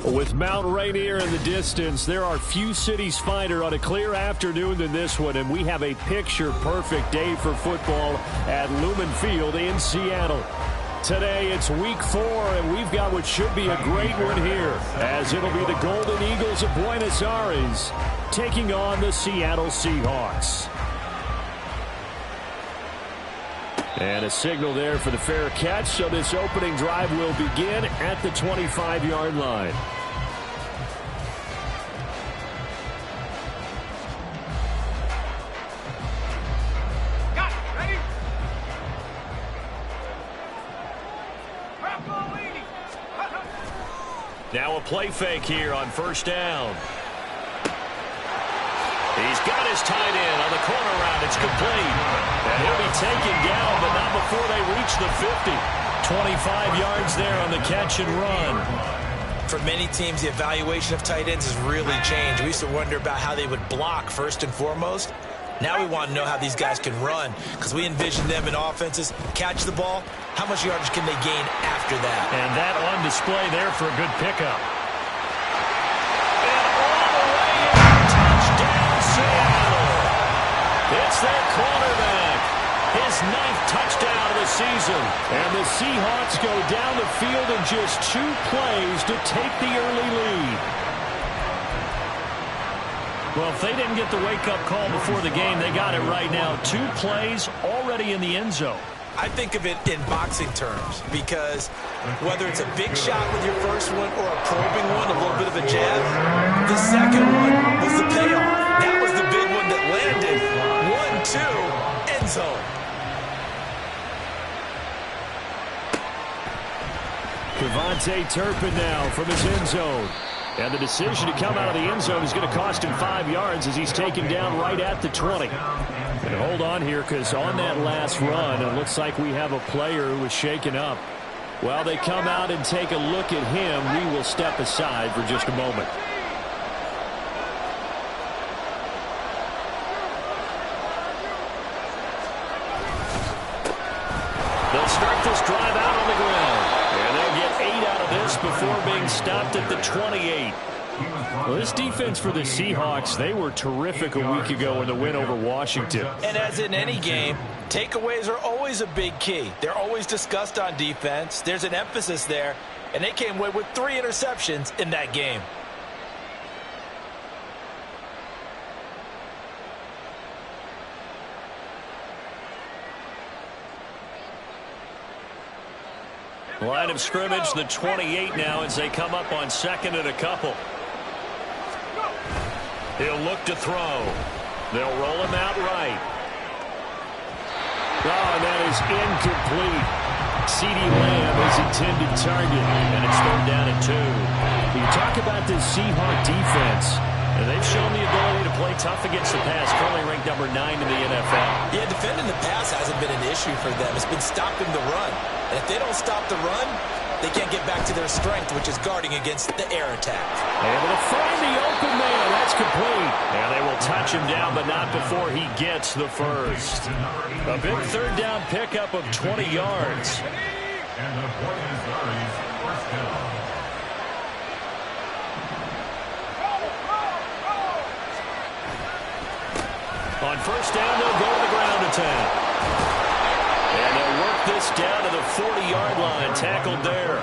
With Mount Rainier in the distance, there are few cities finer on a clear afternoon than this one, and we have a picture-perfect day for football at Lumen Field in Seattle. Today, it's week 4, and we've got what should be a great one here, as it'll be the Golden Eagles of Buenos Aires taking on the Seattle Seahawks. And a signal there for the fair catch, so this opening drive will begin at the 25-yard line. Now a play fake here on first down. He's got his tight end on the corner route. It's complete. And he'll be taken down, but not before they reach the 50. 25 yards there on the catch and run. For many teams, the evaluation of tight ends has really changed. We used to wonder about how they would block first and foremost. Now we want to know how these guys can run, because we envision them in offenses catch the ball. How much yardage can they gain after that? And that on display there for a good pickup. And all the way in, touchdown Seattle. It's their quarterback. His 9th touchdown of the season. And the Seahawks go down the field in just 2 plays to take the early lead. Well, if they didn't get the wake-up call before the game, they got it right now. 2 plays already in the end zone. I think of it in boxing terms, because whether it's a big shot with your first one or a probing one, a little bit of a jab, the second one was the payoff. That was the big one that landed. 1-2, end zone. Devontae Turpin now from his end zone. And the decision to come out of the end zone is going to cost him 5 yards as he's taken down right at the 20. And hold on here, because on that last run, it looks like we have a player who was shaken up. While they come out and take a look at him, we will step aside for just a moment. They'll start this drive out on the ground. And they'll get 8 out of this before being stopped at the 28. Well, this defense for the Seahawks, they were terrific a week ago in the win over Washington. And as in any game, takeaways are always a big key. They're always discussed on defense. There's an emphasis there, and they came away with 3 interceptions in that game. Line of scrimmage, the 28 now as they come up on 2nd and a couple. He'll look to throw. They'll roll him out right. Oh, and that is incomplete. CeeDee Lamb is intended target, and it's third down and 2. You talk about this Seahawk defense, and they've shown the ability to play tough against the pass, currently ranked number 9 in the NFL. Yeah, defending the pass hasn't been an issue for them. It's been stopping the run. And if they don't stop the run, they can't get back to their strength, which is guarding against the air attack. Able to find the open man. That's complete. And they will touch him down, but not before he gets the first. A big third down pickup of 20 yards. On first down, they'll go to the ground attack. And they'll work this down to the 40-yard line, tackled there.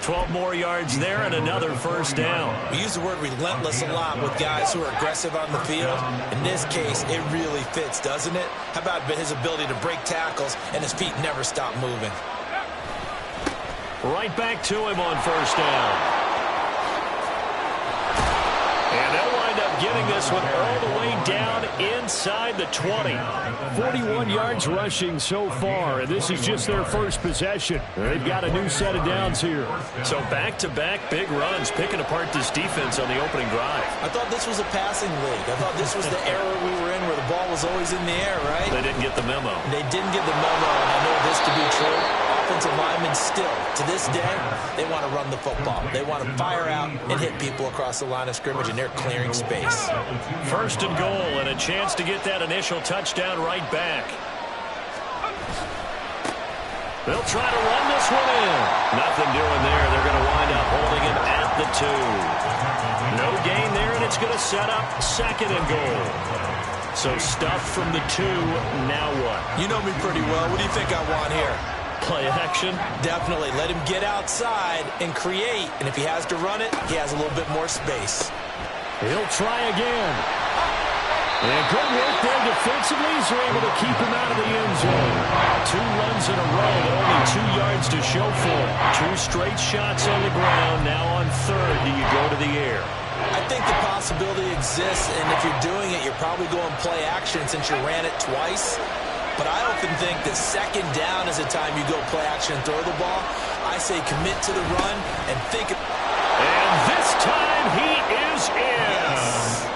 12 more yards there and another first down. We use the word relentless a lot with guys who are aggressive on the field. In this case, it really fits, doesn't it? How about his ability to break tackles and his feet never stop moving? Right back to him on first down. And they'll wind up getting this one all the way down inside the 20. 41 yards rushing so far, and this is just their first possession. They've got a new set of downs here. So back-to-back big runs, picking apart this defense on the opening drive. I thought this was a passing league. I thought this was the era we were in where the ball was always in the air, right? They didn't get the memo. They didn't get the memo, and I know this to be true. Offensive linemen still, to this day, they want to run the football. They want to fire out and hit people across the line of scrimmage, and they're clearing space. First and goal, and a chance to get that initial touchdown right back. They'll try to run this one in. Nothing doing there. They're going to wind up holding him at the 2. No gain there, and it's going to set up 2nd and goal. So stuffed from the 2. Now what? You know me pretty well. What do you think I want here? Play action? Definitely. Let him get outside and create. And if he has to run it, he has a little bit more space. He'll try again. And good work there defensively. He's able to keep him out of the end zone. 2 runs in a row, but only 2 yards to show for it. 2 straight shots on the ground. Now on 3rd, do you go to the air? I think the possibility exists, and if you're doing it, you're probably going play action since you ran it twice. But I often think that 2nd down is the time you go play action and throw the ball. I say commit to the run and think. And this time he is in. Yes.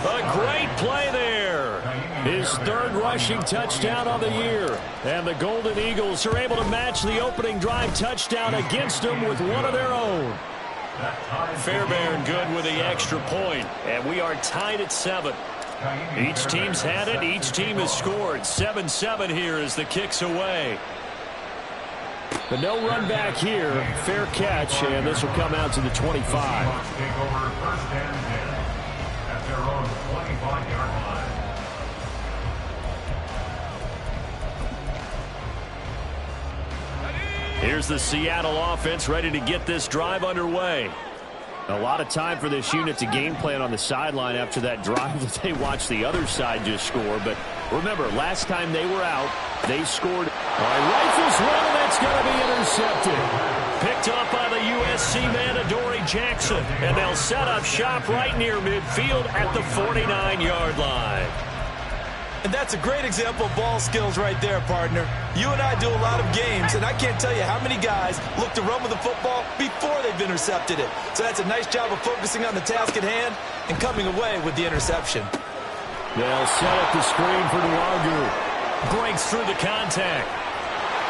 A great play there. His 3rd rushing touchdown on the year. And the Golden Eagles are able to match the opening drive touchdown against them with one of their own. Fairbairn good with the extra point. And we are tied at 7. Each team's had it. Each team has scored. 7-7 here as the kick's away. But no run back here. Fair catch, and this will come out to the 25. Take over 1st and 10 at their own 25-yard line. Here's the Seattle offense ready to get this drive underway. A lot of time for this unit to game plan on the sideline after that drive that they watched the other side just score. But remember, last time they were out, they scored. All right, rifles one, and that's going to be intercepted. Picked up by the USC man, Adoree Jackson. And they'll set up shop right near midfield at the 49-yard line. And that's a great example of ball skills right there, partner. You and I do a lot of games, and I can't tell you how many guys look to run with the football before they've intercepted it. So that's a nice job of focusing on the task at hand and coming away with the interception. They'll set up the screen for Nwagu. Breaks through the contact.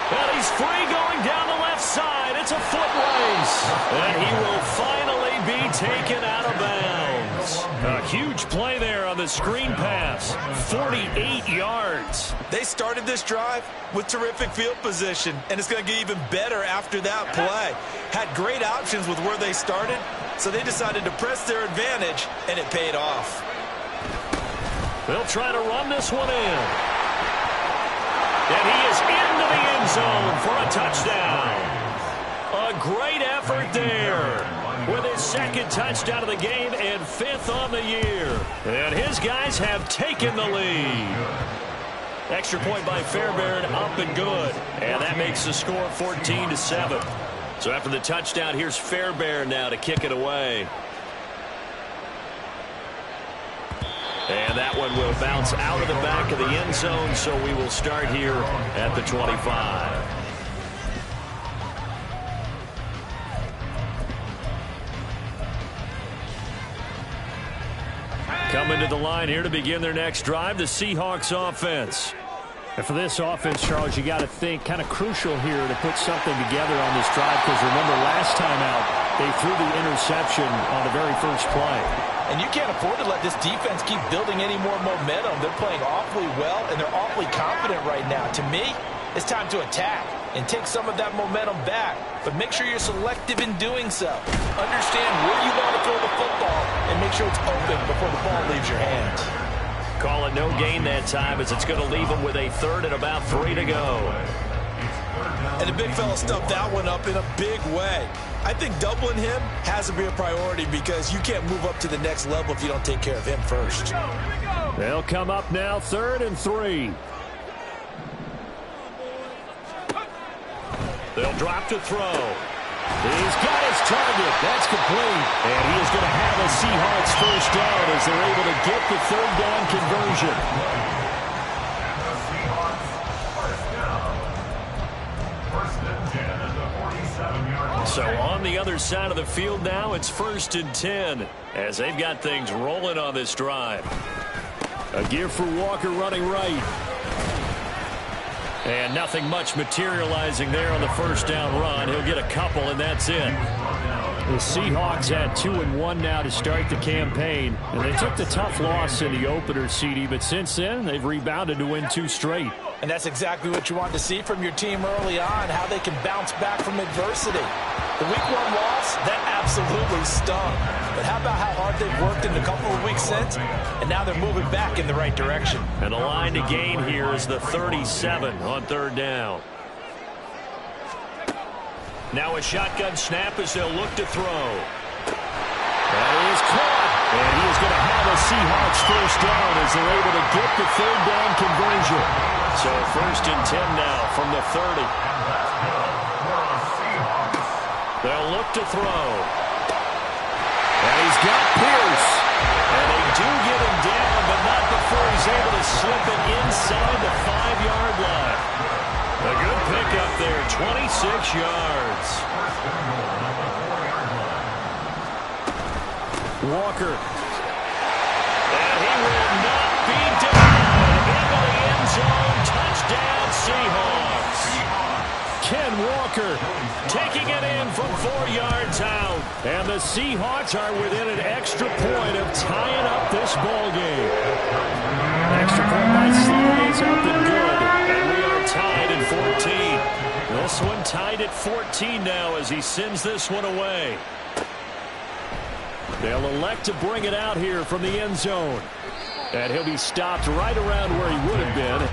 And he's free going down the left side. It's a foot race. And he will finally be taken out of bounds. A huge play there on the screen pass. 48 yards. They started this drive with terrific field position, and it's going to get even better after that play. Had great options with where they started, so they decided to press their advantage, and it paid off. They'll try to run this one in. And he is into the end zone for a touchdown. A great effort there with his 2nd touchdown of the game and 5th on the year. And his guys have taken the lead. Extra point by Fairbairn, up and good. And that makes the score 14-7. So after the touchdown, here's Fairbairn now to kick it away. And that one will bounce out of the back of the end zone, so we will start here at the 25. Coming to the line here to begin their next drive, the Seahawks offense. And for this offense, Charles, you got to think kind of crucial here to put something together on this drive, because remember last time out, they threw the interception on the very first play. And you can't afford to let this defense keep building any more momentum. They're playing awfully well, and they're awfully confident right now. To me, it's time to attack and take some of that momentum back. But make sure you're selective in doing so. Understand where you want to throw the football and make sure it's open before the ball leaves your hands. Call it no gain that time, as it's going to leave them with a 3rd and about 3 to go. And the big fella stuffed that one up in a big way. I think doubling him has to be a priority, because you can't move up to the next level if you don't take care of him first. They'll come up now 3rd and 3. They'll drop to throw. He's got his target. That's complete. And he is going to have a Seahawks first down as they're able to get the 3rd down conversion. So on the other side of the field now, it's 1st and 10 as they've got things rolling on this drive. A give for Walker running right. And nothing much materializing there on the first down run. He'll get a couple, and that's it. The Seahawks at 2-1 now to start the campaign. And they took the tough loss in the opener, CD, but since then, they've rebounded to win 2 straight. And that's exactly what you want to see from your team early on, how they can bounce back from adversity. The Week 1 loss, that absolutely stung. But how about how hard they've worked in the couple of weeks since? And now they're moving back in the right direction. And the line to gain here is the 37 on third down. Now a shotgun snap as they'll look to throw. That is caught. And he is going to have a Seahawks first down as they're able to get the third down conversion. So first and 10 now from the 30. They'll look to throw. And he's got Pierce. And they do get him down, but not before he's able to slip it inside the 5-yard line. A good pickup there, 26 yards. Walker. And he will not be denied. Into the end zone. Touchdown, Seahawks. Ken Walker taking it in from 4 yards out. And the Seahawks are within an extra point of tying up this ball game. Extra point by Sly is up and good. And we are tied at 14. This one tied at 14 now as he sends this one away. They'll elect to bring it out here from the end zone. And he'll be stopped right around where he would have been.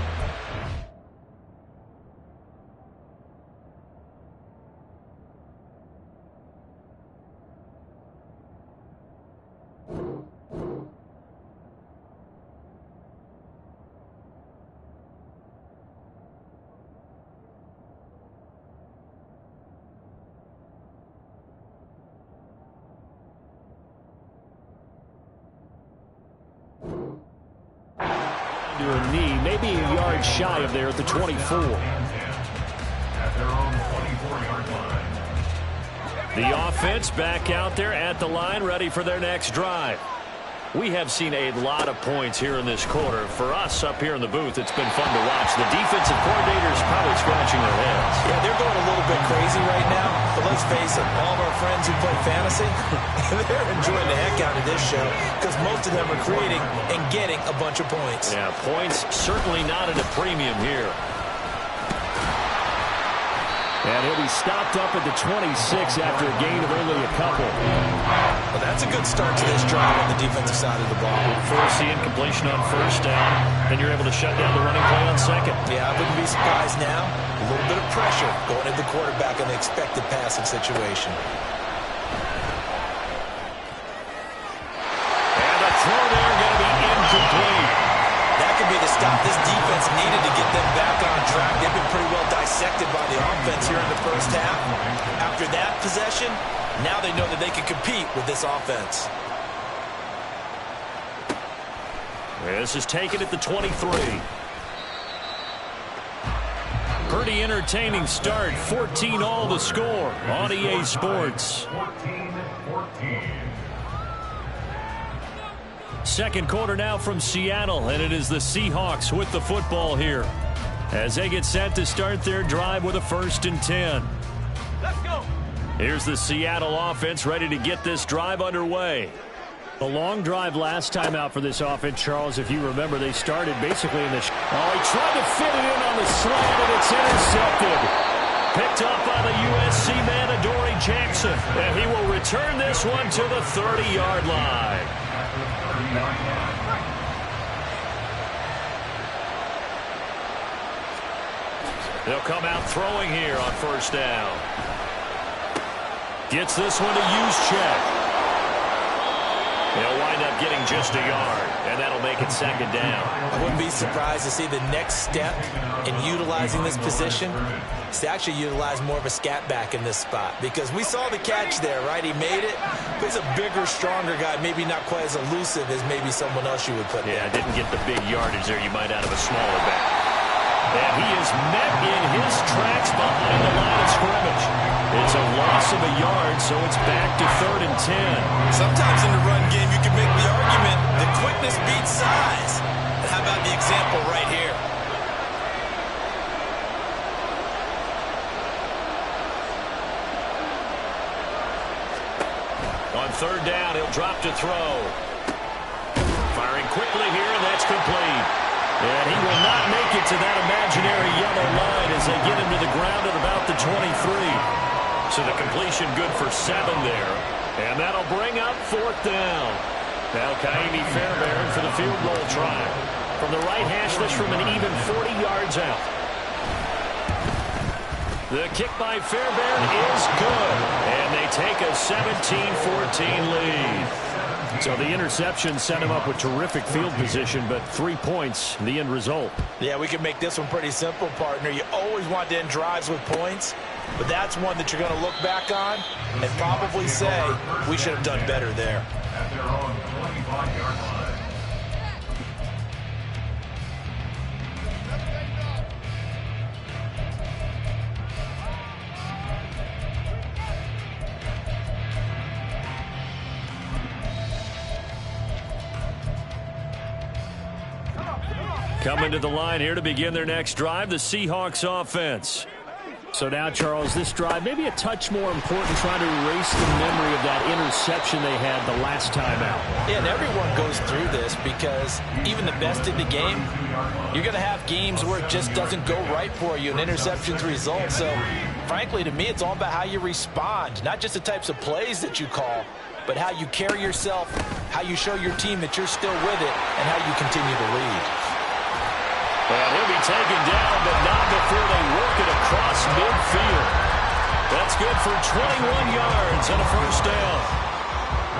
To a knee, maybe a yard shy of there at the 24. At their own 24-yard line. The offense back out there at the line, ready for their next drive. We have seen a lot of points here in this quarter. For us up here in the booth, it's been fun to watch. The defensive coordinators probably scratching their heads. Yeah, they're going a little bit crazy right now. But let's face it, all of our friends who play fantasy, they're enjoying the heck out of this show because most of them are creating and getting a bunch of points. Yeah, points certainly not at a premium here. And he'll be stopped up at the 26 after a gain of only a couple. Well, that's a good start to this drive on the defensive side of the ball. Force the incompletion on first down, and you're able to shut down the running play on second. Yeah, I wouldn't be surprised now. A little bit of pressure going at the quarterback in the expected passing situation. And the throw there going to be incomplete. That could be the stop this defense needed to get them back on track. They've been pretty well dissected by the offense here in the first half. After that possession, now they know that they can compete with this offense. This is taken at the 23. Pretty entertaining start. 14 all the score on EA Sports. 14-14. Second quarter now from Seattle, and it is the Seahawks with the football here as they get set to start their drive with a 1st and 10. Let's go. Here's the Seattle offense ready to get this drive underway. A long drive last time out for this offense, Charles. If you remember, they started basically in the... Oh, he tried to fit it in on the slant, and it's intercepted. Picked up by the USC man, Adoree Jackson. And he will return this one to the 30-yard line. They'll come out throwing here on first down. Gets this one to Juszczyk. They'll wind up getting just a yard, and that'll make it second down. I wouldn't be surprised to see the next step in utilizing this position is to actually utilize more of a scat back in this spot, because we saw the catch there, right? He made it. But he's a bigger, stronger guy, maybe not quite as elusive as maybe someone else you would put there. Yeah, didn't get the big yardage there you might out of a smaller back. And he is met in his tracks behind the line of scrimmage. It's a loss of a yard, so it's back to 3rd and 10. Sometimes in the run game, you can make the argument that quickness beats size. And how about the example right here? On 3rd down, he'll drop to throw. Firing quickly here, and that's complete. And he will not make it to that imaginary yellow line as they get him to the ground at about the 23. So the completion good for 7 there. And that'll bring up 4th down. Now Kaimi Fairbairn for the field goal try. From the right hash, this from an even 40 yards out. The kick by Fairbairn is good. And they take a 17-14 lead. So the interception set him up with terrific field position, but 3 points, the end result. Yeah, we can make this one pretty simple, partner. You always want to end drives with points, but that's one that you're going to look back on and probably say, we should have done better there. At their own 25-yard line. Coming to the line here to begin their next drive, the Seahawks offense. So now, Charles, this drive maybe a touch more important, trying to erase the memory of that interception they had the last time out. Yeah, and everyone goes through this because even the best in the game, you're going to have games where it just doesn't go right for you, and interceptions result. So, frankly, to me, it's all about how you respond, not just the types of plays that you call, but how you carry yourself, how you show your team that you're still with it, and how you continue to lead. And he'll be taken down, but not before they work it across midfield. That's good for 21 yards and a 1st down.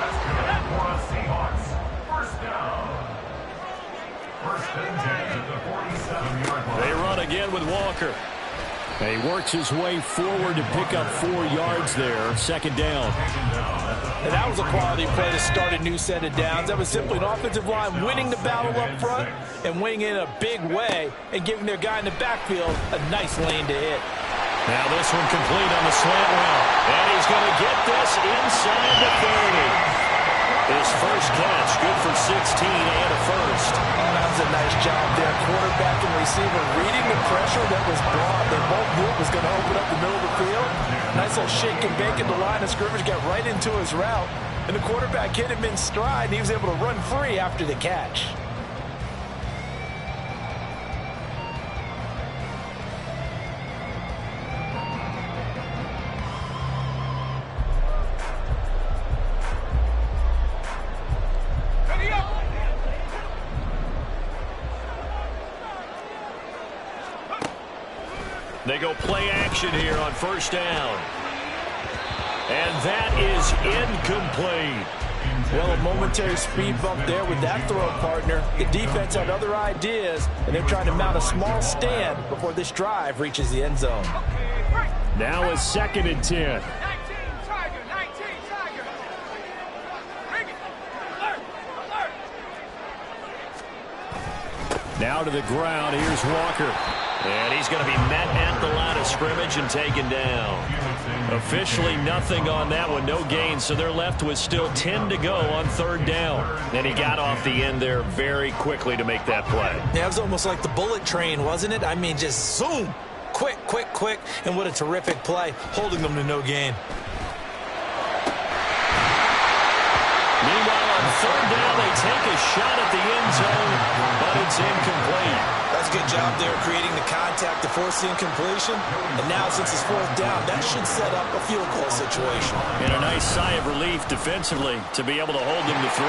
That's good for the Seahawks. 1st down. 1st and 10 at the 47-yard line. They run again with Walker. And he works his way forward to pick up 4 yards there. 2nd down. And that was a quality play to start a new set of downs. That was simply an offensive line winning the battle up front and winning in a big way and giving their guy in the backfield a nice lane to hit. Now this one complete on the slant route. And he's going to get this inside the 30. His first catch, good for 16 and a 1st. Oh, that was a nice job there. Quarterback and receiver reading the pressure that was brought. They both knew it was going to open up the middle of the field. Nice little shake and bake in the line of scrimmage, got right into his route. And the quarterback hit him in stride, and he was able to run free after the catch. They go play action here on 1st down. And that is incomplete. Well, a momentary speed bump there with that throw, partner. The defense had other ideas, and they're trying to mount a small stand before this drive reaches the end zone. Now a 2nd and 10. Now to the ground. Here's Walker. And he's going to be met at the line of scrimmage and taken down. Officially nothing on that one, no gain, so they're left with still 10 to go on 3rd down. And he got off the end there very quickly to make that play. Yeah, it was almost like the bullet train, wasn't it? I mean, just zoom, quick, quick, quick, and what a terrific play, holding them to no gain. Meanwhile, on 3rd down, they take a shot at the end zone, but it's incomplete. That's a good job there, creating the contact to force the incompletion. And now, since it's 4th down, that should set up a field goal situation. And a nice sigh of relief defensively to be able to hold them to 3.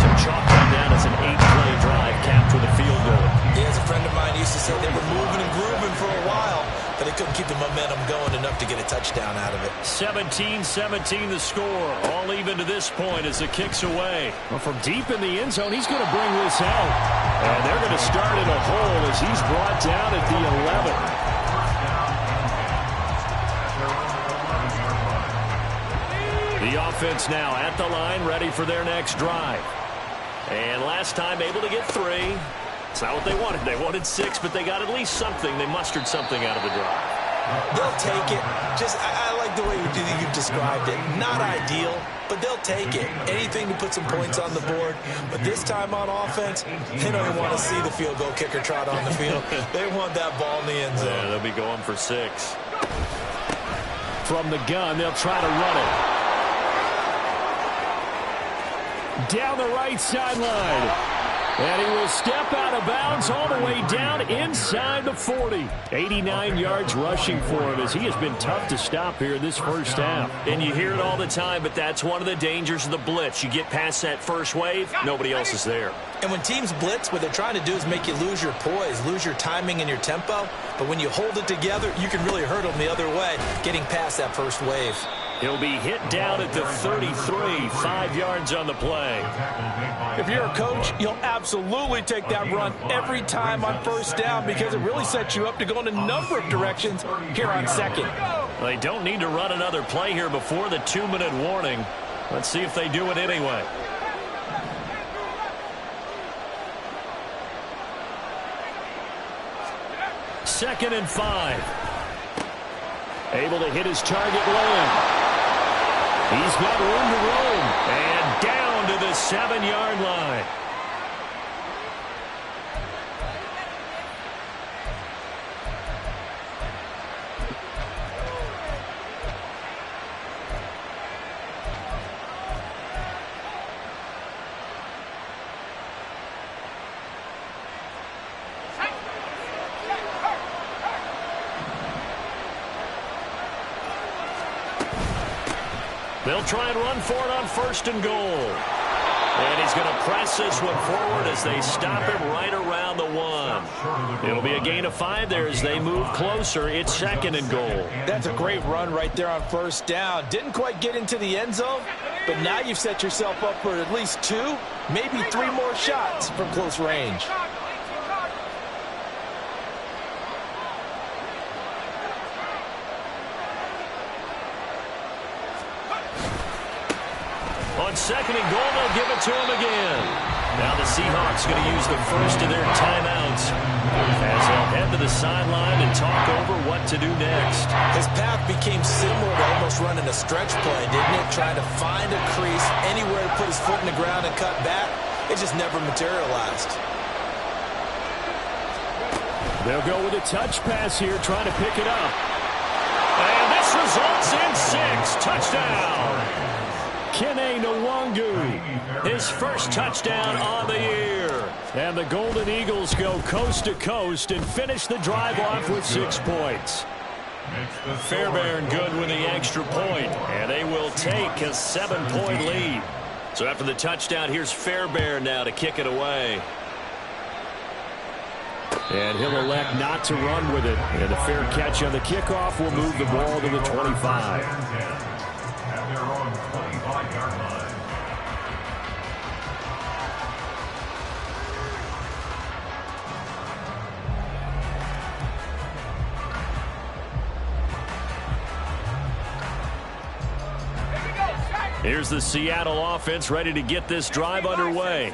So chalk that down as an 8-play drive capped with a field goal. Yeah, as a friend of mine used to say, they were moving and grooving for a while, but they couldn't keep the momentum going enough to get a touchdown out of it. 17-17 the score. All even to this point as the kick's away. Well, from deep in the end zone, he's going to bring this out. And they're going to start in a hole as he's brought down at the 11. The offense now at the line, ready for their next drive. And last time able to get 3. It's not what they wanted. They wanted 6, but they got at least something. They mustered something out of the drive. They'll take it. Just, I like the way you've described it. Not ideal, but they'll take it. Anything to put some points on the board. But this time on offense, they don't even want to see the field goal kicker trot on the field. They want that ball in the end zone. Yeah, they'll be going for 6. From the gun, they'll try to run it. Down the right sideline. And he will step out of bounds all the way down inside the 40. 89 yards rushing for him as he has been tough to stop here in this first half. And you hear it all the time, but that's one of the dangers of the blitz. You get past that first wave, nobody else is there. And when teams blitz, what they're trying to do is make you lose your poise, lose your timing and your tempo. But when you hold it together, you can really hurt them the other way, getting past that first wave. He'll be hit down at the 33, 5 yards on the play. If you're a coach, you'll absolutely take that run every time on first down because it really sets you up to go in a number of directions here on second. They don't need to run another play here before the 2-minute warning. Let's see if they do it anyway. Second and 5. Able to hit his target lane. He's got room to roam. And down to the 7-yard line. They'll try and run for it on 1st and goal. And he's going to press this one forward as they stop him right around the 1. It'll be a gain of 5 there as they move closer. It's 2nd and goal. That's a great run right there on first down. Didn't quite get into the end zone, but now you've set yourself up for at least 2, maybe 3 more shots from close range. On 2nd and goal, they'll give it to him again. Now the Seahawks going to use the first of their timeouts as they'll head to the sideline and talk over what to do next. His path became similar to almost running a stretch play, didn't it? Trying to find a crease, anywhere to put his foot in the ground and cut back. It just never materialized. They'll go with a touch pass here, trying to pick it up. And this results in 6. Touchdown. Kene Nwangu, his first touchdown on the year. And the Golden Eagles go coast to coast and finish the drive off with 6 points. Fairbairn good with the extra point, and they will take a 7-point lead. So after the touchdown, here's Fairbairn now to kick it away. And he'll elect not to run with it. And a fair catch on the kickoff will move the ball to the 25. Here's the Seattle offense ready to get this drive underway.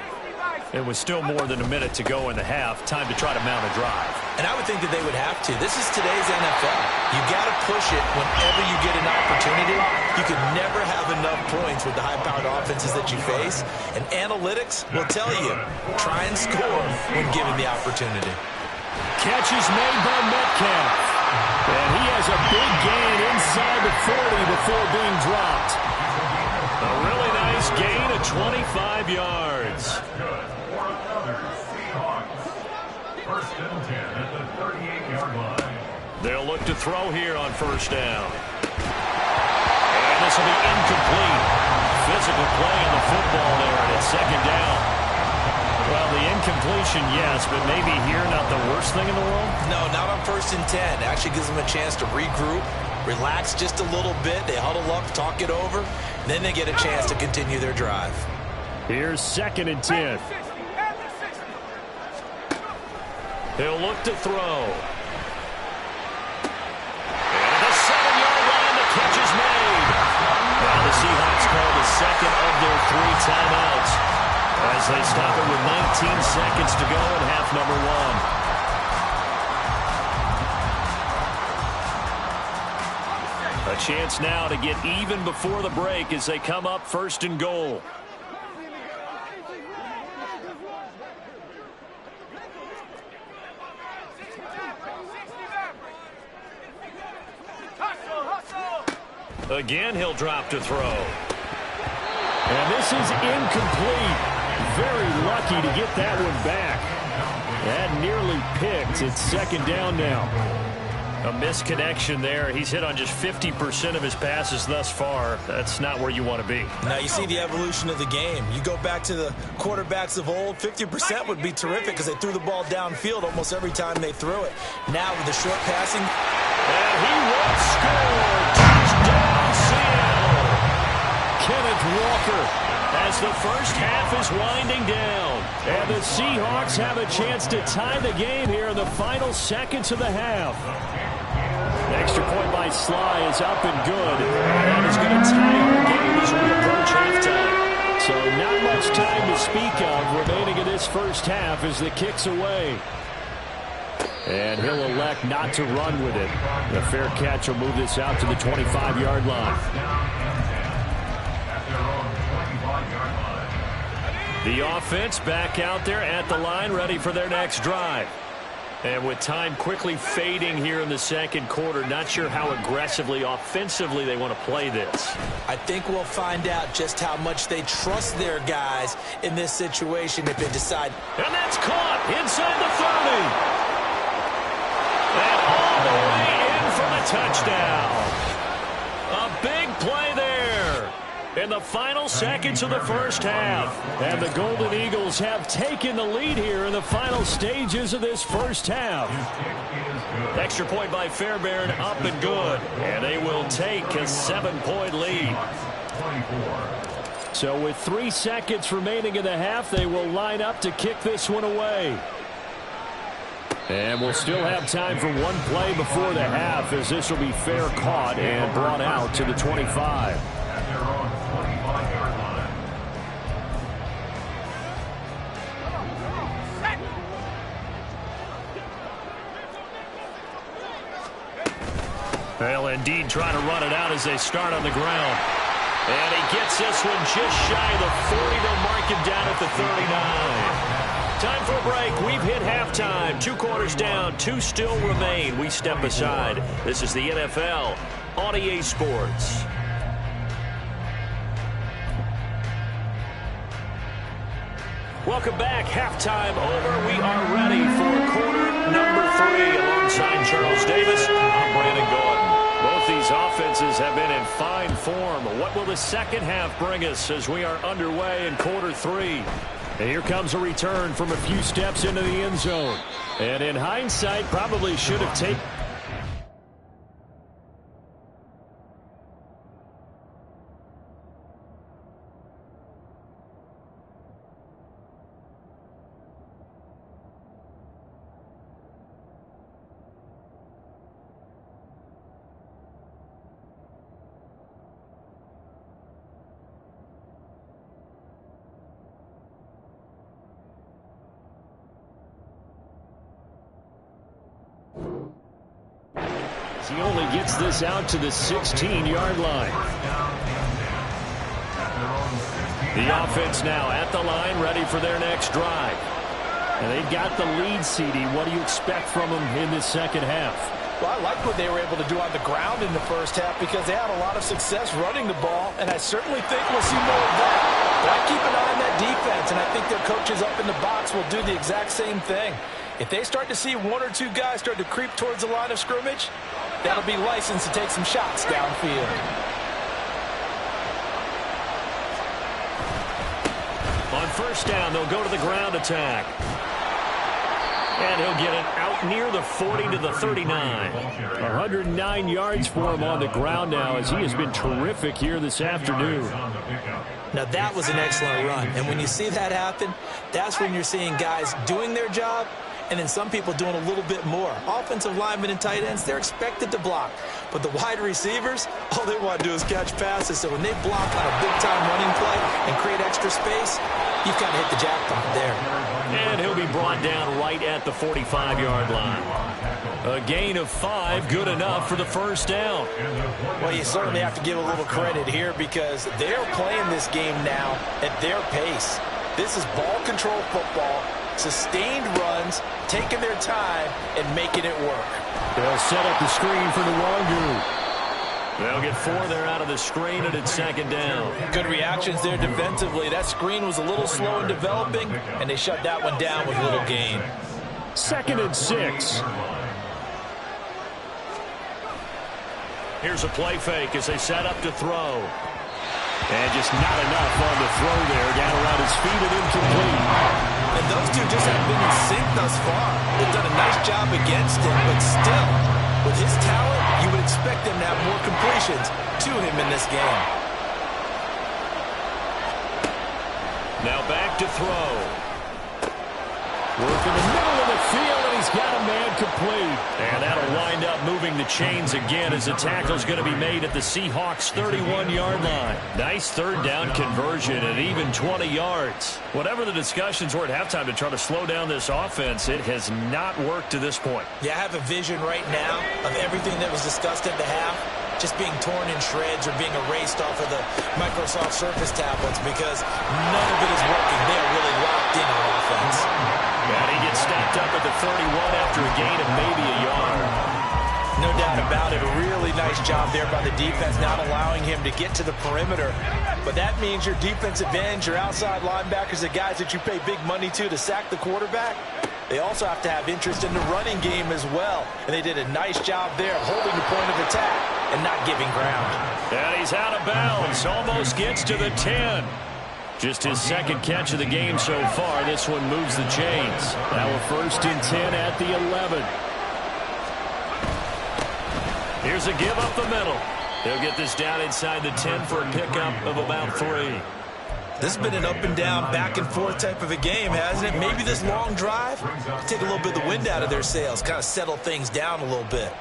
And with still more than a minute to go in the half, time to try to mount a drive. And I would think that they would have to. This is today's NFL. You got to push it whenever you get an opportunity. You could never have enough points with the high-powered offenses that you face. And analytics will tell you, try and score when given the opportunity. Catch is made by Metcalf. And he has a big gain inside the 40 before being dropped. A really nice gain of 25 yards. First and 10 at the 38-yard line. They'll look to throw here on 1st down. And this will be incomplete. Physical play on the football there, and it's 2nd down. Well, the incompletion, yes, but maybe here not the worst thing in the world? No, not on 1st and 10. Actually gives them a chance to regroup, relax just a little bit. They huddle up, talk it over. Then they get a chance to continue their drive. Here's 2nd and 10. He'll look to throw. And the 7-yard line, the catch is made. Now the Seahawks call the 2nd of their 3 timeouts as they stop it with 19 seconds to go in half number 1. A chance now to get even before the break as they come up 1st and goal. Again, he'll drop to throw. And this is incomplete. Very lucky to get that one back. That nearly picked. It's second down now. A misconnection there. He's hit on just 50% of his passes thus far. That's not where you want to be. Now you see the evolution of the game. You go back to the quarterbacks of old, 50% would be terrific because they threw the ball downfield almost every time they threw it. Now with the short passing. And he will score. Touchdown, Seattle. Kenneth Walker, as the first half is winding down. And the Seahawks have a chance to tie the game here in the final seconds of the half. Extra point by Sly is up and good. And is going to tie our game as we approach halftime. So not much time to speak of remaining in this first half as the kick's away. And he'll elect not to run with it. The fair catch will move this out to the 25-yard line. The offense back out there at the line, ready for their next drive. And with time quickly fading here in the second quarter, not sure how aggressively, offensively they want to play this. I think we'll find out just how much they trust their guys in this situation if they decide. And that's caught inside the 30. And all the way in for the touchdown. A big play there in the final seconds of the first half. And the Golden Eagles have taken the lead here in the final stages of this first half. Extra point by Fairbairn, up and good. And they will take a 7-point lead. So with 3 seconds remaining in the half, they will line up to kick this one away. And we'll still have time for one play before the half, as this will be fair caught and brought out to the 25. They'll indeed try to run it out as they start on the ground. And he gets this one just shy of the 40. They'll mark him down at the 39. Time for a break. We've hit halftime. 2 quarters down. 2 still remain. We step aside. This is the NFL on EA Sports. Welcome back. Halftime over. We are ready for quarter number 3. Alongside Charles Davis, I'm Brandon Gordon. Both these offenses have been in fine form. What will the second half bring us as we are underway in quarter 3? And here comes a return from a few steps into the end zone. And in hindsight, probably should have taken... He only gets this out to the 16-yard line. The offense now at the line, ready for their next drive. And they've got the lead, CD. What do you expect from them in this second half? Well, I like what they were able to do on the ground in the first half because they had a lot of success running the ball, and I certainly think we'll see more of that. But I keep an eye on that defense, and I think their coaches up in the box will do the exact same thing. If they start to see 1 or 2 guys start to creep towards the line of scrimmage, that'll be licensed to take some shots downfield. On first down, they'll go to the ground attack. And he'll get it out near the 40 to the 39. 109 yards for him on the ground now, as he has been terrific here this afternoon. Now, that was an excellent run. And when you see that happen, that's when you're seeing guys doing their job, and then some people doing a little bit more. Offensive linemen and tight ends, they're expected to block. But the wide receivers, all they want to do is catch passes. So when they block on a big-time running play and create extra space, you've kind of hit the jackpot there. And he'll be brought down right at the 45-yard line. A gain of 5, good enough for the first down. Well, you certainly have to give a little credit here because they're playing this game now at their pace. This is ball control football, sustained runs, taking their time, and making it work. They'll set up the screen for Nwangu. They'll get 4 there out of the screen, and it's second down. Good reactions there defensively. That screen was a little slow in developing, and they shut that one down with little gain. Second and 6. Here's a play fake as they set up to throw. And just not enough on the throw there. Down around his feet and incomplete. And those two just have been in sync thus far. They've done a nice job against him, but still, with his talent, you would expect him to have more completions to him in this game. Now back to throw. Work in the middle of the field, and he's got a man complete. And that'll wind up moving the chains again as the tackle's going to be made at the Seahawks' 31-yard line. Nice third down conversion and even 20 yards. Whatever the discussions were at halftime to try to slow down this offense, it has not worked to this point. Yeah, I have a vision right now of everything that was discussed at the half just being torn in shreds or being erased off of the Microsoft Surface tablets because none of it is working. They are really locked in on offense. And he gets stacked up at the 31 after a gain of maybe a yard. No doubt about it. A really nice job there by the defense, not allowing him to get to the perimeter. But that means your defensive ends, your outside linebackers, the guys that you pay big money to sack the quarterback, they also have to have interest in the running game as well. And they did a nice job there of holding the point of attack and not giving ground. And he's out of bounds. Almost gets to the 10. Just his second catch of the game so far. This one moves the chains. Now a 1st and 10 at the 11. Here's a give up the middle. They'll get this down inside the 10 for a pickup of about 3. This has been an up and down, back and forth type of a game, hasn't it? Maybe this long drive take a little bit of the wind out of their sails, kind of settle things down a little bit.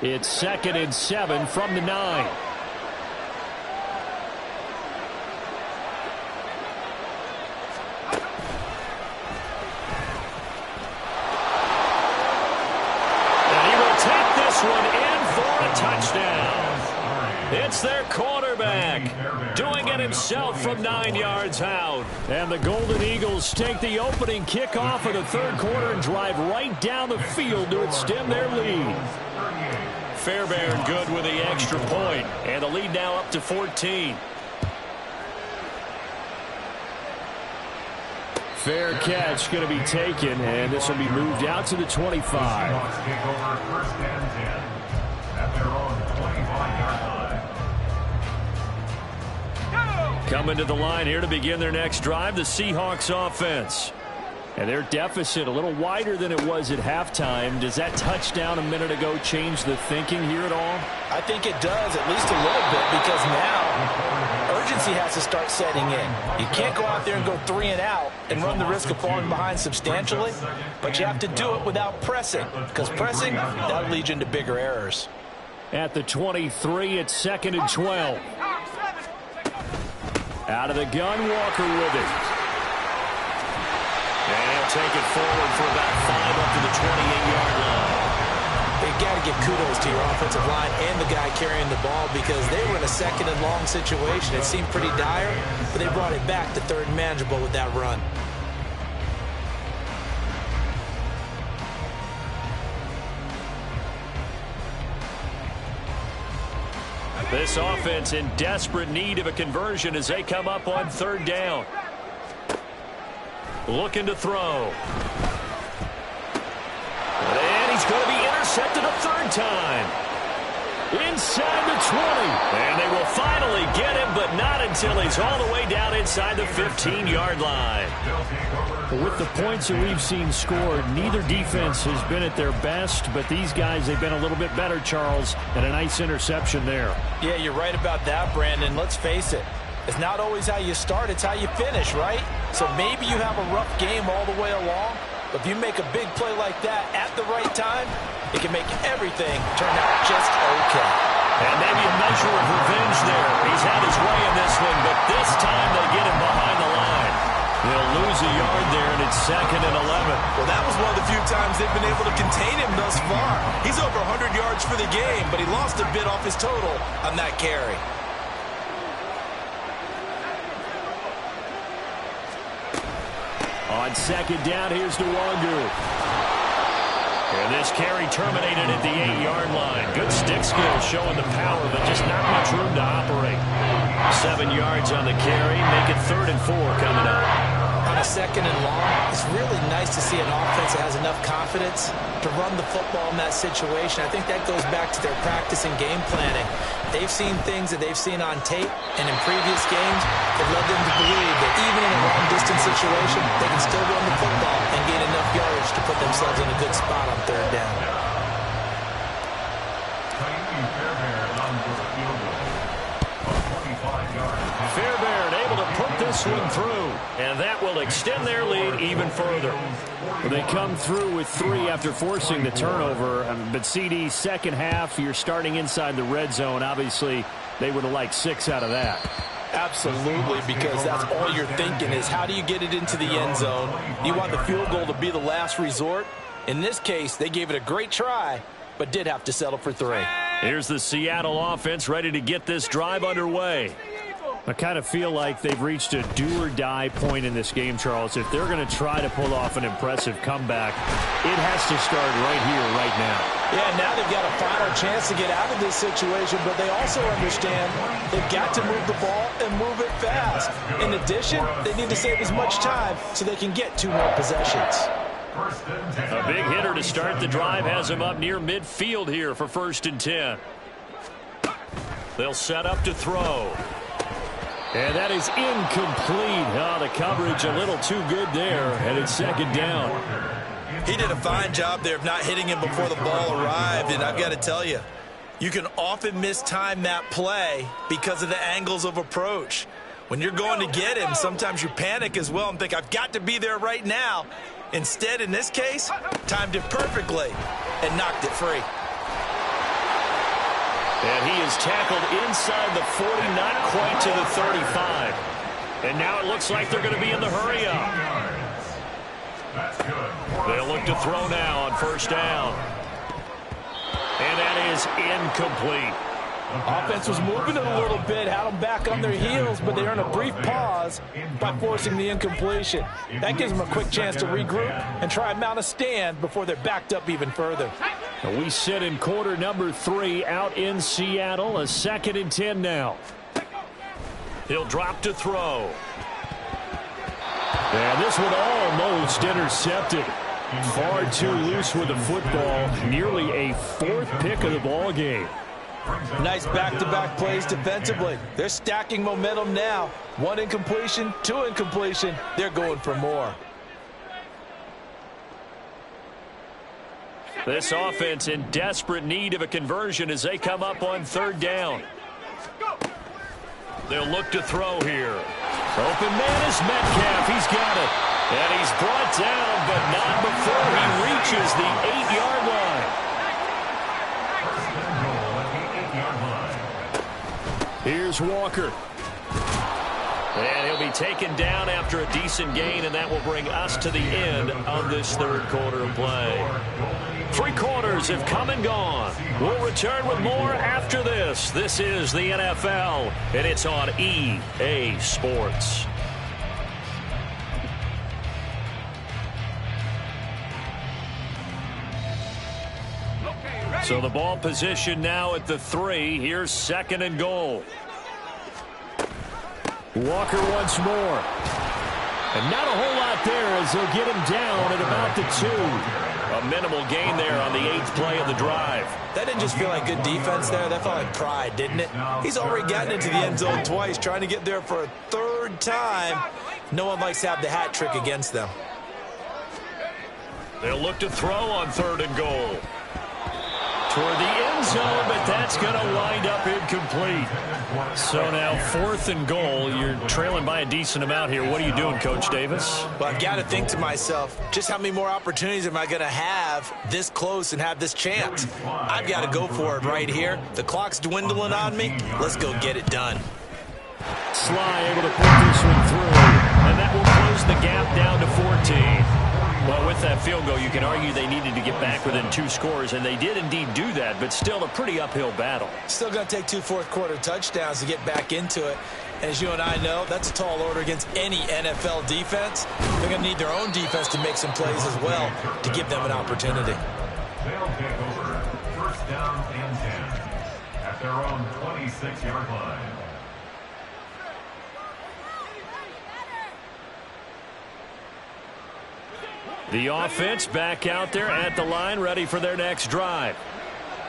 It's 2nd and 7 from the 9. It's their quarterback doing it himself from 9 yards out. And the Golden Eagles take the opening kickoff of the 3rd quarter and drive right down the field to extend their lead. Fairbairn good with the extra point, and the lead now up to 14. Fair catch going to be taken, and this will be moved out to the 25. Coming to the line here to begin their next drive, the Seahawks offense. And their deficit a little wider than it was at halftime. Does that touchdown a minute ago change the thinking here at all? I think it does, at least a little bit, because now urgency has to start setting in. You can't go out there and go 3 and out and run the risk of falling behind substantially, but you have to do it without pressing, because pressing, that leads you into bigger errors. At the 23, it's 2nd and 12. Out of the gun, Walker with it. And he'll take it forward for about 5 up to the 28-yard line. You've got to give kudos to your offensive line and the guy carrying the ball because they were in a 2nd and long situation. It seemed pretty dire, but they brought it back to 3rd and manageable with that run. This offense in desperate need of a conversion as they come up on 3rd down. Looking to throw. And he's going to be intercepted a 3rd time. Inside the 20. And they will finally get him, but not until he's all the way down inside the 15-yard line. With the points that we've seen scored, neither defense has been at their best, but these guys, they've been a little bit better, Charles, and a nice interception there. Yeah, you're right about that, Brandon. Let's face it. It's not always how you start, it's how you finish, right? So maybe you have a rough game all the way along, but if you make a big play like that at the right time, it can make everything turn out just okay. And maybe a measure of revenge there. He's had his way in this one, but this time they get him behind the line. They'll lose a yard there, and it's 2nd and 11. Well, that was one of the few times they've been able to contain him thus far. He's over 100 yards for the game, but he lost a bit off his total on that carry. On 2nd down, here's Nwangu. And this carry terminated at the 8-yard line. Good stick skill showing the power, but just not much room to operate. 7 yards on the carry. Make it 3rd and 4 coming up. On a 2nd and long, it's really nice to see an offense that has enough confidence to run the football in that situation. I think that goes back to their practice and game planning. They've seen things that they've seen on tape and in previous games that led them to believe that even in a long-distance situation, they can still run the football and gain enough yardage to put themselves in a good spot on 3rd down. Fairbairn able to put this one through, and that will extend their lead even further. They come through with 3 after forcing the turnover, but CD, second half, you're starting inside the red zone. Obviously, they would have liked 6 out of that. Absolutely, because that's all you're thinking is how do you get it into the end zone? You want the field goal to be the last resort. In this case, they gave it a great try, but did have to settle for 3. Here's the Seattle offense ready to get this drive underway. I kind of feel like they've reached a do-or-die point in this game, Charles. If they're going to try to pull off an impressive comeback, it has to start right here, right now. Yeah, now they've got a final chance to get out of this situation, but they also understand they've got to move the ball and move it fast. In addition, they need to save as much time so they can get 2 more possessions. A big hitter to start the drive has him up near midfield here for 1st and 10. They'll set up to throw. And that is incomplete. Oh, the coverage a little too good there, and it's 2nd down. He did a fine job there of not hitting him before the ball arrived, and I've got to tell you, you can often mistime that play because of the angles of approach. When you're going to get him, sometimes you panic as well and think, I've got to be there right now. Instead, in this case, timed it perfectly and knocked it free. And he is tackled inside the 40, not quite to the 35. And now it looks like they're going to be in the hurry-up. They'll look to throw now on 1st down. And that is incomplete. Offense was moving it a little bit, had them back on their heels, but they earned a brief pause by forcing the incompletion. That gives them a quick chance to regroup and try and mount a stand before they're backed up even further. We sit in quarter number 3 out in Seattle. A 2nd and 10 now. He'll drop to throw. And this one almost intercepted. Far too loose with the football. Nearly a 4th pick of the ball game. Nice back-to-back plays defensively. They're stacking momentum now. 1 incompletion, 2 incompletion. They're going for more. This offense in desperate need of a conversion as they come up on 3rd down. They'll look to throw here. Open man is Metcalf. He's got it. And he's brought down, but not before he reaches the 8-yard line. Here's Walker. And he'll be taken down after a decent gain, and that will bring us to the end of this 3rd quarter of play. 3 quarters have come and gone. We'll return with more after this. This is the NFL, and it's on EA Sports. So the ball position now at the 3. Here's 2nd and goal. Walker once more. And not a whole lot there as they'll get him down at about the 2. A minimal gain there on the 8th play of the drive. That didn't just feel like good defense there. That felt like pride, didn't it? He's already gotten into the end zone twice, trying to get there for a 3rd time. No one likes to have the hat trick against them. They'll look to throw on 3rd and goal. Toward the end zone, but that's going to wind up incomplete. So now 4th and goal. You're trailing by a decent amount here. What are you doing, Coach Davis? Well, I've got to think to myself, just how many more opportunities am I going to have this close and have this chance? I've got to go for it right here. The clock's dwindling on me. Let's go get it done. Sly able to put this one through, and that will close the gap down to 14. Well, with that field goal, you can argue they needed to get back within 2 scores, and they did indeed do that, but still a pretty uphill battle. Still going to take 2 fourth-quarter touchdowns to get back into it. And as you and I know, that's a tall order against any NFL defense. They're going to need their own defense to make some plays as well to give them an opportunity. They'll take over. First down and 10 at their own 26-yard line. The offense back out there at the line, ready for their next drive.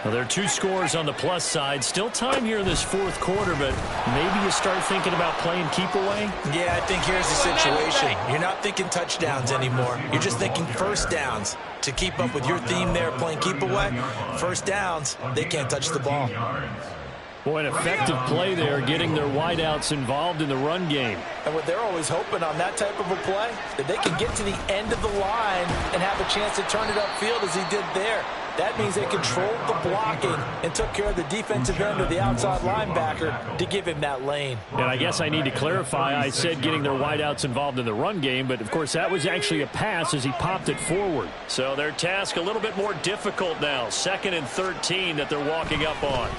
Well, there are 2 scores on the plus side. Still time here in this fourth quarter, but maybe you start thinking about playing keep away? Yeah, I think here's the situation. You're not thinking touchdowns anymore. You're just thinking first downs. To keep up with your theme there, playing keep away, first downs, they can't touch the ball. Boy, an effective play there, getting their wideouts involved in the run game. And what they're always hoping on that type of a play, that they can get to the end of the line and have a chance to turn it upfield as he did there. That means they controlled the blocking and took care of the defensive end or the outside linebacker to give him that lane. And I guess I need to clarify, I said getting their wideouts involved in the run game, but of course that was actually a pass as he popped it forward. So their task a little bit more difficult now. 2nd and 13 that they're walking up on.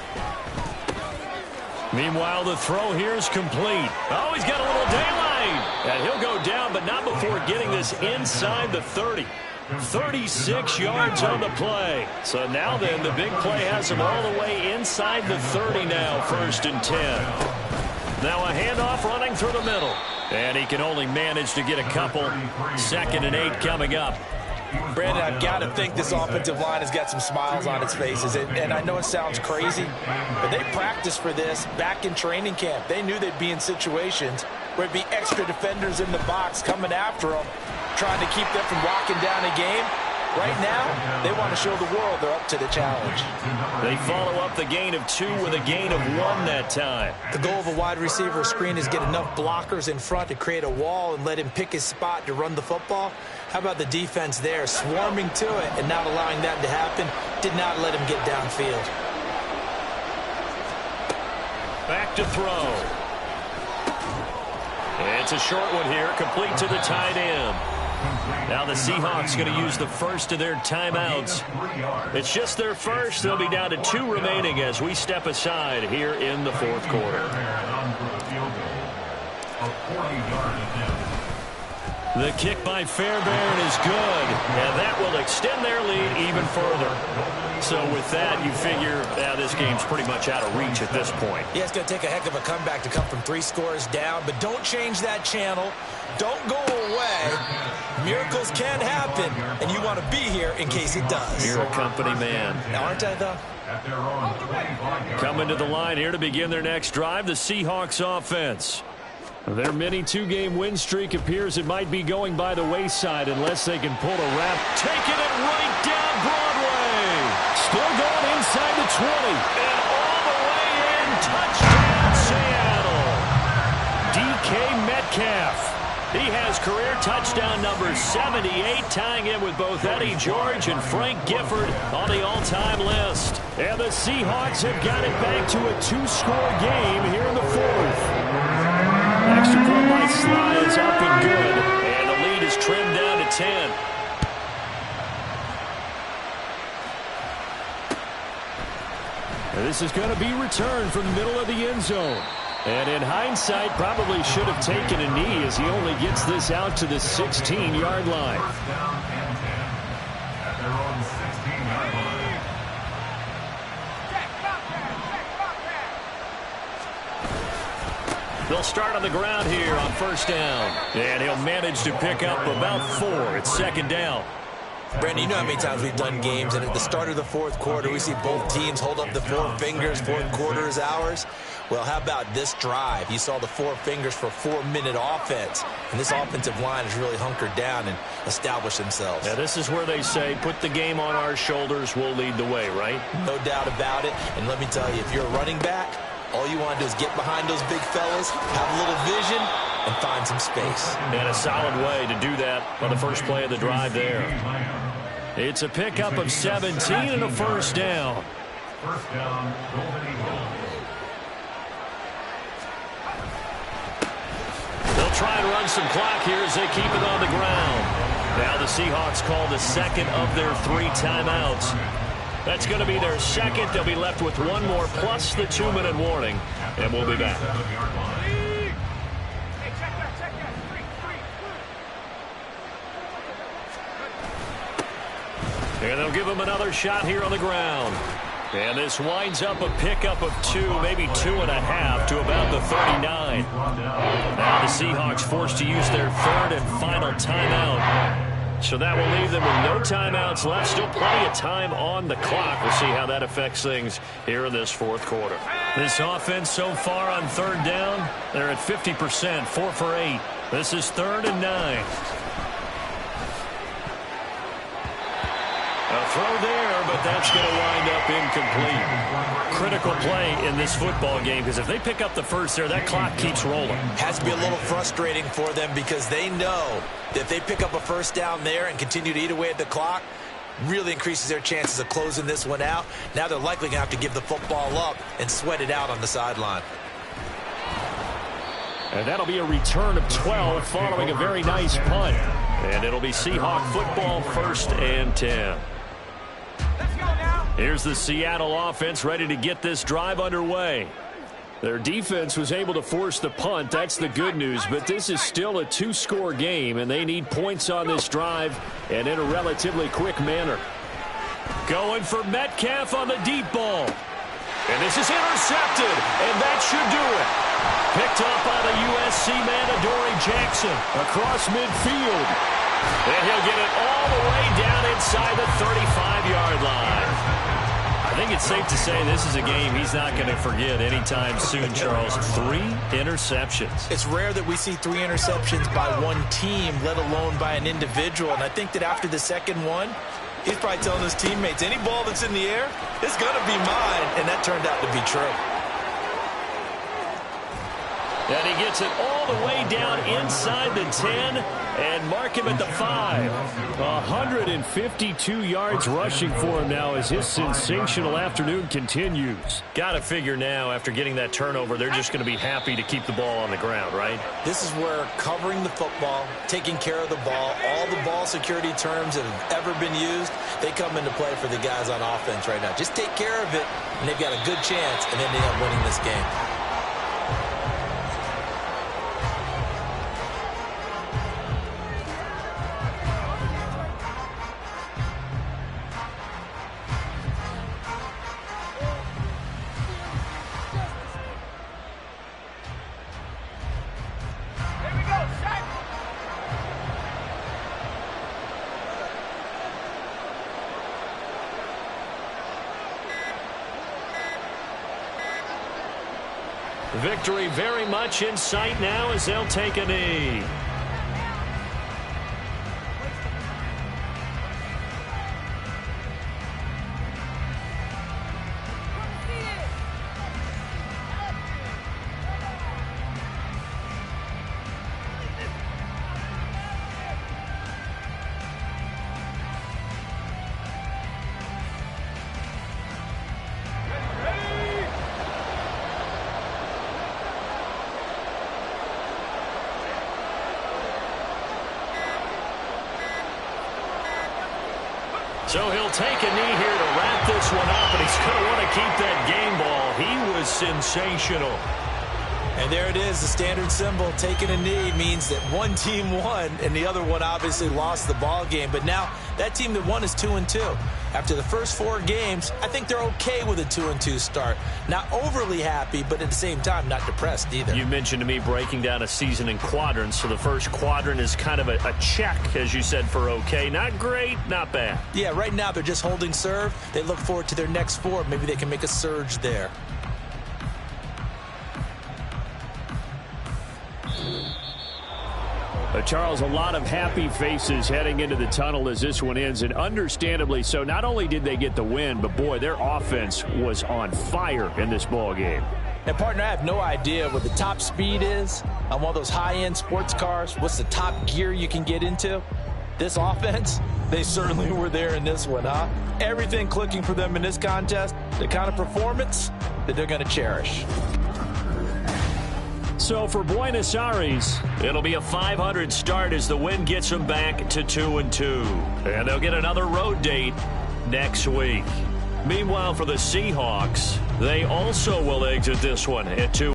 Meanwhile, the throw here is complete. Oh, he's got a little daylight. And he'll go down, but not before getting this inside the 30. 36 yards on the play. So now then, the big play has him all the way inside the 30 now, 1st and 10. Now a handoff running through the middle. And he can only manage to get a couple. 2nd and 8 coming up. Brandon, I've got to think this offensive line has got some smiles on its faces. And I know it sounds crazy, but they practiced for this back in training camp. They knew they'd be in situations where it'd be extra defenders in the box coming after them, trying to keep them from locking down a game. Right now, they want to show the world they're up to the challenge. They follow up the gain of 2 with a gain of 1 that time. The goal of a wide receiver screen is get enough blockers in front to create a wall and let him pick his spot to run the football. How about the defense there, swarming to it and not allowing that to happen? Did not let him get downfield. Back to throw. It's a short one here, complete to the tight end. Now the Seahawks going to use the first of their timeouts. It's just their first. They'll be down to 2 remaining as we step aside here in the fourth quarter. The kick by Fairbairn is good, and that will extend their lead even further. So with that, you figure this game's pretty much out of reach at this point. Yeah, it's going to take a heck of a comeback to come from 3 scores down, but don't change that channel. Don't go away. Miracles can happen, and you want to be here in case it does. You're a company man. Aren't I, though? Coming to the line here to begin their next drive, the Seahawks offense. Their mini 2-game win streak appears it might be going by the wayside unless they can pull a wrap. Taking it right down Broadway. Still going inside the 20. And all the way in. Touchdown, Seattle. DK Metcalf. He has career touchdown number 78, tying him with both Eddie George and Frank Gifford on the all-time list. And the Seahawks have got it back to a 2-score game here in the fourth. Extra point by Sly is up and good, and the lead is trimmed down to 10. And this is going to be returned from the middle of the end zone. And in hindsight, probably should have taken a knee as he only gets this out to the 16-yard line. First down and 10 at their own 16-yard line. They'll start on the ground here on first down. And he'll manage to pick up about 4. It's 2nd down. Brandon, you know how many times we've done games, and at the start of the fourth quarter, we see both teams hold up the 4 fingers, fourth quarter is ours. Well, how about this drive? You saw the 4 fingers for 4-minute offense, and this offensive line has really hunkered down and established themselves. Now, this is where they say, put the game on our shoulders, we'll lead the way, right? No doubt about it, and let me tell you, if you're a running back, all you want to do is get behind those big fellas, have a little vision, and find some space. And a solid way to do that on the first play of the drive there. It's a pickup of 17 and a first down. First down, Golden Eagles. They'll try and run some clock here as they keep it on the ground. Now the Seahawks call the second of their 3 timeouts. That's going to be their second. They'll be left with 1 more plus the 2-minute warning, and we'll be back. And they'll give him another shot here on the ground. And this winds up a pickup of 2, maybe 2.5 to about the 39. Now the Seahawks forced to use their third and final timeout. So that will leave them with no timeouts left. Still plenty of time on the clock. We'll see how that affects things here in this fourth quarter. This offense so far on third down, they're at 50%, 4 for 8. This is 3rd and 9. A throw there, but that's going to wind up incomplete. Critical play in this football game, because if they pick up the first there, that clock keeps rolling. Has to be a little frustrating for them because they know that if they pick up a first down there and continue to eat away at the clock, really increases their chances of closing this one out. Now they're likely going to have to give the football up and sweat it out on the sideline. And that'll be a return of 12 following a very nice punt. And it'll be Seahawk football, 1st and 10. Here's the Seattle offense ready to get this drive underway. Their defense was able to force the punt. That's the good news. But this is still a 2-score game, and they need points on this drive and in a relatively quick manner. Going for Metcalf on the deep ball. And this is intercepted, and that should do it. Picked up by the USC man, Adoree Jackson, across midfield. And he'll get it all the way down inside the 35-yard line. I think it's safe to say this is a game he's not going to forget anytime soon, Charles. 3 interceptions. It's rare that we see 3 interceptions by one team, let alone by an individual. And I think that after the second one, he's probably telling his teammates, any ball that's in the air, it's going to be mine. And that turned out to be true. And he gets it all the way down inside the 10 and mark him at the 5. 152 yards rushing for him now as his sensational afternoon continues. Got to figure now after getting that turnover, they're just going to be happy to keep the ball on the ground, right? This is where covering the football, taking care of the ball, all the ball security terms that have ever been used, they come into play for the guys on offense right now. Just take care of it, and they've got a good chance of ending up winning this game. Victory very much in sight now as they'll take a knee. So he'll take a knee here to wrap this one up, and he's going to want to keep that game ball. He was sensational. And there it is, the standard symbol. Taking a knee means that one team won, and the other one obviously lost the ball game. But now that team that won is 2-2. After the first 4 games, I think they're okay with a 2-2 start. Not overly happy, but at the same time, not depressed either. You mentioned to me breaking down a season in quadrants. So the first quadrant is kind of a check, as you said, for okay. Not great, not bad. Yeah, right now they're just holding serve. They look forward to their next 4. Maybe they can make a surge there. Charles, a lot of happy faces heading into the tunnel as this one ends, and understandably so. Not only did they get the win, but boy, their offense was on fire in this ball game. And partner, I have no idea what the top speed is on one of those high-end sports cars. What's the top gear you can get into? This offense, they certainly were there in this one, huh? Everything clicking for them in this contest, the kind of performance that they're going to cherish. So for Buenos Aires, it'll be a 500 start as the win gets them back to 2-2. And they'll get another road date next week. Meanwhile, for the Seahawks, they also will exit this one at 2.